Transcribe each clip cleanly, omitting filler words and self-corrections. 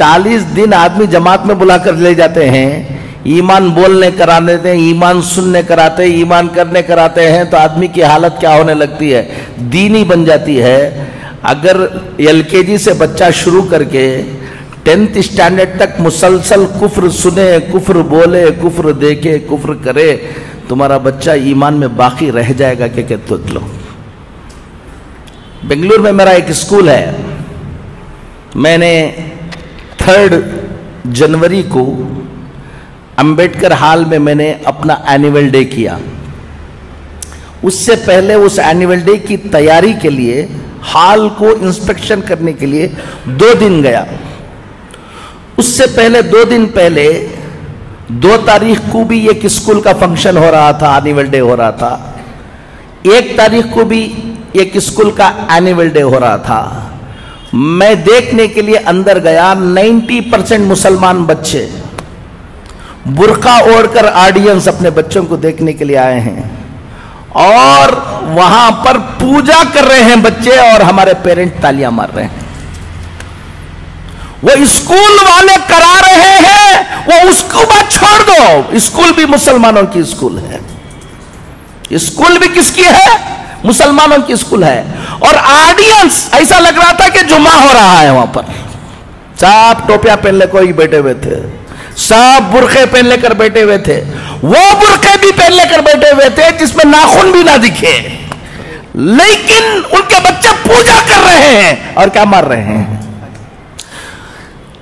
40 दिन आदमी जमात में बुला कर ले जाते हैं, ईमान बोलने करा देते हैं, ईमान सुनने कराते हैं, ईमान करने कराते हैं, तो आदमी की हालत क्या होने लगती है, दीनी बन जाती है। अगर LKG से बच्चा शुरू करके 10th स्टैंडर्ड तक मुसलसल कुफ्र सुने, कुफ्र बोले, कुफ्र देखे, कुफ्र करे, तुम्हारा बच्चा ईमान में बाकी रह जाएगा कि देख लो। बेंगलुरु में मेरा एक स्कूल है, मैंने 3 जनवरी को अंबेडकर हॉल में मैंने अपना एनुअल डे किया। उससे पहले उस एनुअल डे की तैयारी के लिए हॉल को इंस्पेक्शन करने के लिए 2 दिन गया। उससे पहले 2 दिन पहले 2 तारीख को भी एक स्कूल का फंक्शन हो रहा था, एनुअल डे हो रहा था। 1 तारीख को भी एक स्कूल का एनुअल डे हो रहा था। मैं देखने के लिए अंदर गया, 90% मुसलमान बच्चे बुर्का ओढ़कर ऑडियंस अपने बच्चों को देखने के लिए आए हैं और वहां पर पूजा कर रहे हैं बच्चे और हमारे पेरेंट तालियां मार रहे हैं। वो स्कूल वाले करा रहे हैं, वो उसको बात छोड़ दो, स्कूल भी मुसलमानों की स्कूल है, स्कूल भी किसकी है, मुसलमानों की स्कूल है। और ऑडियंस ऐसा लग रहा था कि जुमा हो रहा है। वहां पर सब टोपियां पहन ले कोई बैठे हुए थे, सब बुरखे पहन लेकर बैठे हुए थे, वो बुरखे भी पहन लेकर बैठे हुए थे जिसमें नाखून भी ना दिखे, लेकिन उनके बच्चे पूजा कर रहे हैं और क्या मार रहे हैं।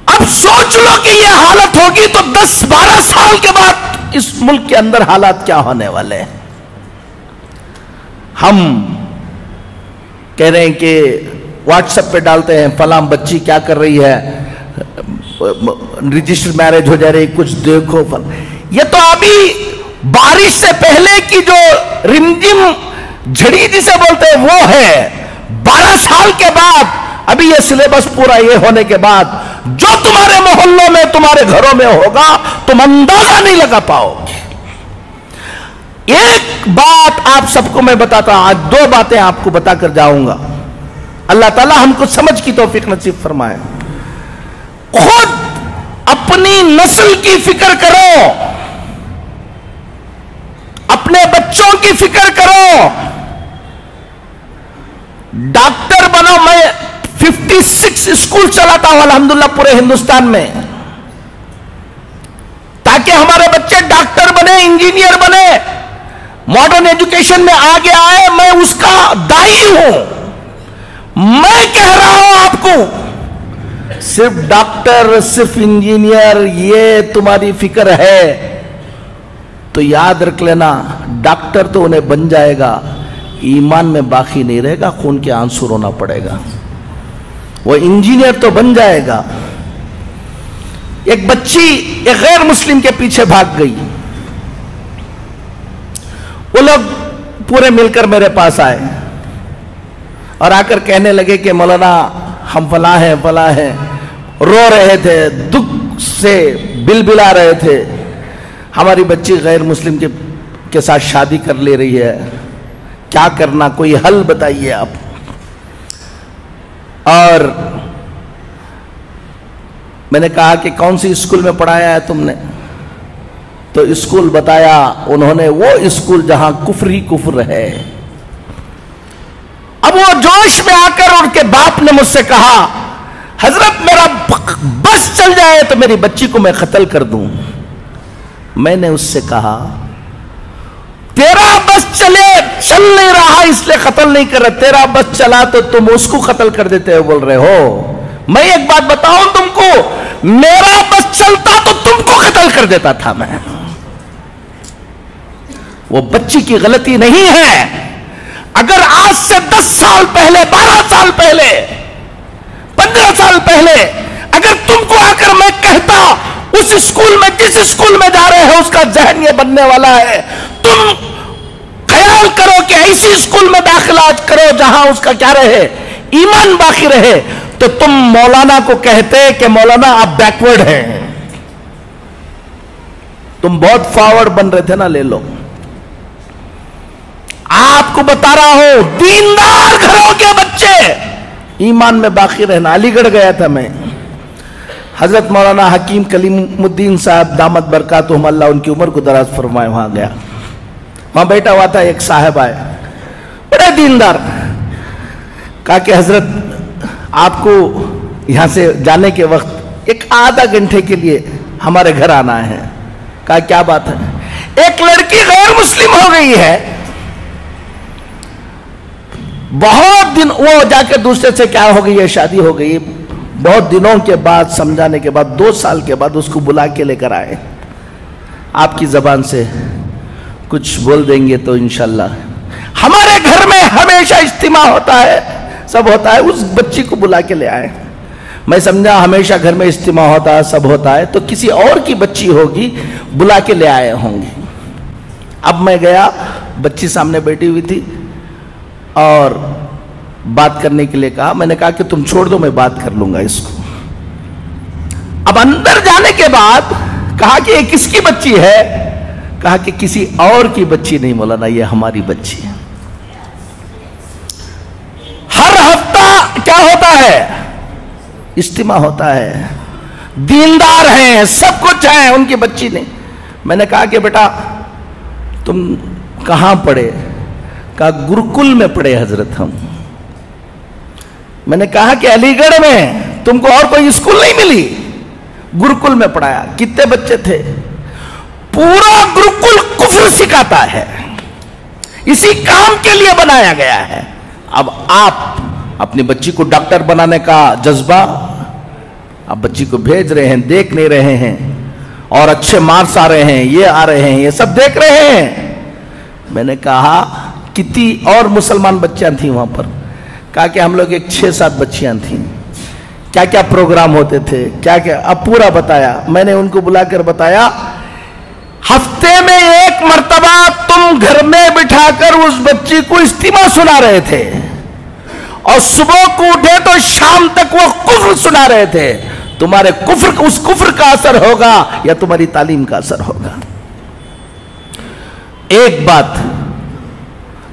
अब सोच लो कि ये हालत होगी तो 10-12 साल के बाद इस मुल्क के अंदर हालात क्या होने वाले हैं। हम कह रहे हैं कि व्हाट्सएप पे डालते हैं फलां बच्ची क्या कर रही है, रजिस्टर मैरिज हो जा रही, कुछ देखो। ये तो अभी बारिश से पहले की जो रिमझिम झड़ी जिसे बोलते हैं वो है। 12 साल के बाद अभी ये सिलेबस पूरा ये होने के बाद जो तुम्हारे मोहल्लों में, तुम्हारे घरों में होगा, तुम अंदाजा नहीं लगा पाओगे। एक बात आप सबको मैं बताता हूं, आज 2 बातें आपको बताकर जाऊंगा। अल्लाह ताला हमको समझ की तौफीक नसीब फरमाए। खुद अपनी नस्ल की फिक्र करो, अपने बच्चों की फिक्र करो, डॉक्टर बनो। मैं 56 स्कूल चलाता हूं अल्हम्दुलिल्लाह पूरे हिंदुस्तान में, ताकि हमारे बच्चे डॉक्टर बने, इंजीनियर बने, मॉडर्न एजुकेशन में आगे आए। मैं उसका दाई हूं। मैं कह रहा हूं आपको, सिर्फ डॉक्टर, सिर्फ इंजीनियर ये तुम्हारी फिक्र है तो याद रख लेना, डॉक्टर तो उन्हें बन जाएगा, ईमान में बाकी नहीं रहेगा, खून के आंसू रोना पड़ेगा। वो इंजीनियर तो बन जाएगा। एक बच्ची एक गैर मुस्लिम के पीछे भाग गई। वो लोग पूरे मिलकर मेरे पास आए और आकर कहने लगे कि मौलाना हम फला हैं, फला हैं। रो रहे थे, दुख से बिलबिला रहे थे। हमारी बच्ची गैर मुस्लिम के साथ शादी कर ले रही है, क्या करना, कोई हल बताइए आप। और मैंने कहा कि कौन सी स्कूल में पढ़ाया है तुमने, तो स्कूल बताया उन्होंने, वो स्कूल जहां कुफ्र ही कुफ्र है। अब वो जोश में आकर उनके बाप ने मुझसे कहा, हजरत मेरा बस चल जाए तो मेरी बच्ची को मैं कत्ल कर दूं। मैंने उससे कहा, तेरा बस चल नहीं रहा इसलिए कत्ल नहीं कर रहे, तेरा बस चला तो तुम उसको कत्ल कर देते हो बोल रहे हो। मैं एक बात बताऊं तुमको, मेरा बस चलता तो तुमको कत्ल कर देता था मैं। वो बच्ची की गलती नहीं है। अगर आज से 10 साल पहले, 12 साल पहले, 15 साल पहले अगर तुमको आकर मैं कहता उस स्कूल में, जिस स्कूल में जा रहे हो उसका जहन ये बनने वाला है, तुम ख्याल करो कि ऐसी स्कूल में दाखिला करो जहां उसका क्या रहे, ईमान बाकी रहे, तो तुम मौलाना को कहते कि मौलाना आप बैकवर्ड हैं, तुम बहुत फॉरवर्ड बन रहे थे ना, ले लो। आपको बता रहा हूं, दीनदार घरों के बच्चे ईमान में बाकी रहना। अलीगढ़ गया था मैं, हजरत मौलाना हकीम कलीमुद्दीन साहब दामत बरकातुहुम, अल्लाह उनकी उम्र को दराज फरमाए, वहां गया। वहां बैठा हुआ था, एक साहब आए, बड़े दीनदार। कहा कि हजरत आपको यहां से जाने के वक्त एक आधा घंटे के लिए हमारे घर आना है। कहा क्या बात है? एक लड़की गैर मुस्लिम हो गई है, बहुत दिन, वो जाकर दूसरे से क्या हो गई है, शादी हो गई, बहुत दिनों के बाद, समझाने के बाद, 2 साल के बाद उसको बुला के लेकर आए। आपकी जबान से कुछ बोल देंगे तो इंशाल्लाह। हमारे घर में हमेशा इज्तिमा होता है, सब होता है, उस बच्ची को बुला के ले आए। मैं समझा हमेशा घर में इज्तिमा होता है, सब होता है, तो किसी और की बच्ची होगी, बुला के ले आए होंगे। अब मैं गया, बच्ची सामने बैठी हुई थी और बात करने के लिए कहा। मैंने कहा कि तुम छोड़ दो, मैं बात कर लूंगा इसको। अब अंदर जाने के बाद कहा कि ये किसकी बच्ची है? कहा कि किसी और की बच्ची नहीं मौलाना, ये हमारी बच्ची है। हर हफ्ता क्या होता है? इज्तिमा होता है, दीनदार हैं, सब कुछ है, उनकी बच्ची नहीं। मैंने कहा कि बेटा तुम कहां पढ़े? कहा गुरुकुल में पढ़े हजरत हम। मैंने कहा कि अलीगढ़ में तुमको और कोई स्कूल नहीं मिली? गुरुकुल में पढ़ाया। कितने बच्चे थे? पूरा गुरुकुल कुफ्र सिखाता है, इसी काम के लिए बनाया गया है। अब आप अपनी बच्ची को डॉक्टर बनाने का जज्बा, आप बच्ची को भेज रहे हैं, देख नहीं रहे हैं, और अच्छे मार्क्स आ रहे हैं, ये आ रहे हैं, ये सब देख रहे हैं। मैंने कहा कितनी और मुसलमान बच्चियां थी वहां पर? कहा कि हम लोग एक 6-7 बच्चियां थी। क्या क्या प्रोग्राम होते थे, क्या क्या, अब पूरा बताया। मैंने उनको बुलाकर बताया, हफ्ते में 1 मर्तबा तुम घर में बिठाकर उस बच्ची को इज्तिमा सुना रहे थे, और सुबह को उठे तो शाम तक वो कुफ्र सुना रहे थे। तुम्हारे कुफ्र, उस कुफ्र का असर होगा या तुम्हारी तालीम का असर होगा। एक बात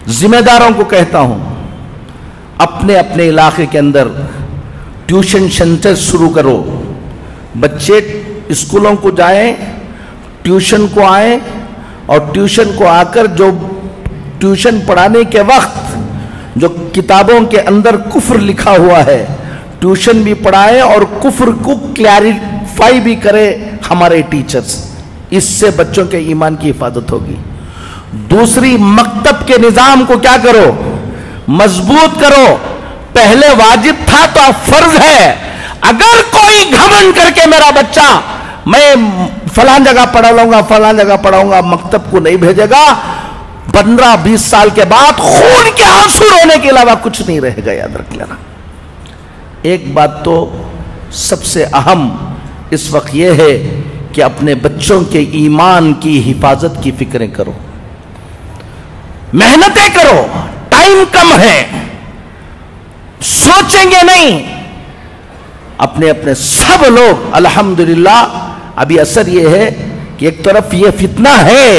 जिम्मेदारों को कहता हूं, अपने अपने इलाके के अंदर ट्यूशन सेंटर शुरू करो। बच्चे स्कूलों को जाएं, ट्यूशन को आए, और ट्यूशन को आकर जो ट्यूशन पढ़ाने के वक्त जो किताबों के अंदर कुफ्र लिखा हुआ है, ट्यूशन भी पढ़ाए और कुफ्र को क्लैरिफाई भी करे हमारे टीचर्स। इससे बच्चों के ईमान की हिफाजत होगी। दूसरी, मकतब के निजाम को क्या करो? मजबूत करो। पहले वाजिब था तो अब फर्ज है। अगर कोई घमंड करके मेरा बच्चा मैं फलान जगह पढ़ा लूंगा, फलान जगह पढ़ाऊंगा, मकतब को नहीं भेजेगा, 15-20 साल के बाद खून के आंसू रोने के अलावा कुछ नहीं रहेगा, याद रख लेना। एक बात तो सबसे अहम इस वक्त यह है कि अपने बच्चों के ईमान की हिफाजत की फिक्रें करो, मेहनतें करो। टाइम कम है, सोचेंगे नहीं। अपने अपने सब लोग अल्हम्दुलिल्लाह, अभी असर यह है कि एक तरफ यह फितना है,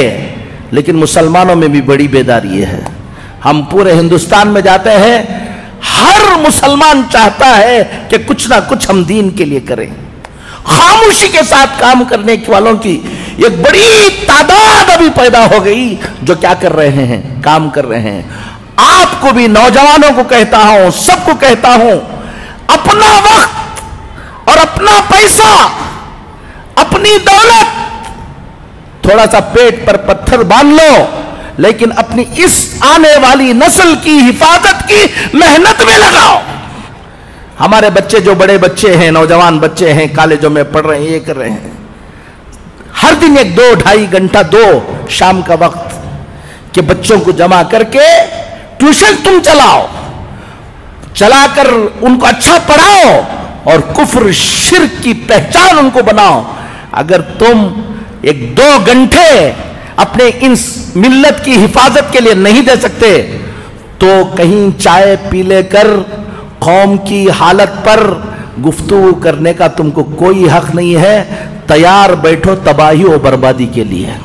लेकिन मुसलमानों में भी बड़ी बेदारी है। हम पूरे हिंदुस्तान में जाते हैं, हर मुसलमान चाहता है कि कुछ ना कुछ हम दीन के लिए करें। खामोशी के साथ काम करने वालों की एक बड़ी तादाद अभी पैदा हो गई जो क्या कर रहे हैं? काम कर रहे हैं। आपको भी, नौजवानों को कहता हूं, सबको कहता हूं, अपना वक्त और अपना पैसा, अपनी दौलत, थोड़ा सा पेट पर पत्थर बांध लो, लेकिन अपनी इस आने वाली नस्ल की हिफाजत की मेहनत में लगाओ। हमारे बच्चे जो बड़े बच्चे हैं, नौजवान बच्चे हैं, कॉलेजों में पढ़ रहे हैं, ये कर रहे हैं, हर दिन 1-2-2.5 घंटा दो शाम का वक्त कि बच्चों को जमा करके ट्यूशन तुम चलाओ, चलाकर उनको अच्छा पढ़ाओ और कुफ्र शिर्क की पहचान उनको बनाओ। अगर तुम 1-2 घंटे अपने इन मिल्लत की हिफाजत के लिए नहीं दे सकते तो कहीं चाय पी लेकर कौम की हालत पर गुफ्तगू करने का तुमको कोई हक नहीं है। तैयार बैठो तबाही और बर्बादी के लिए।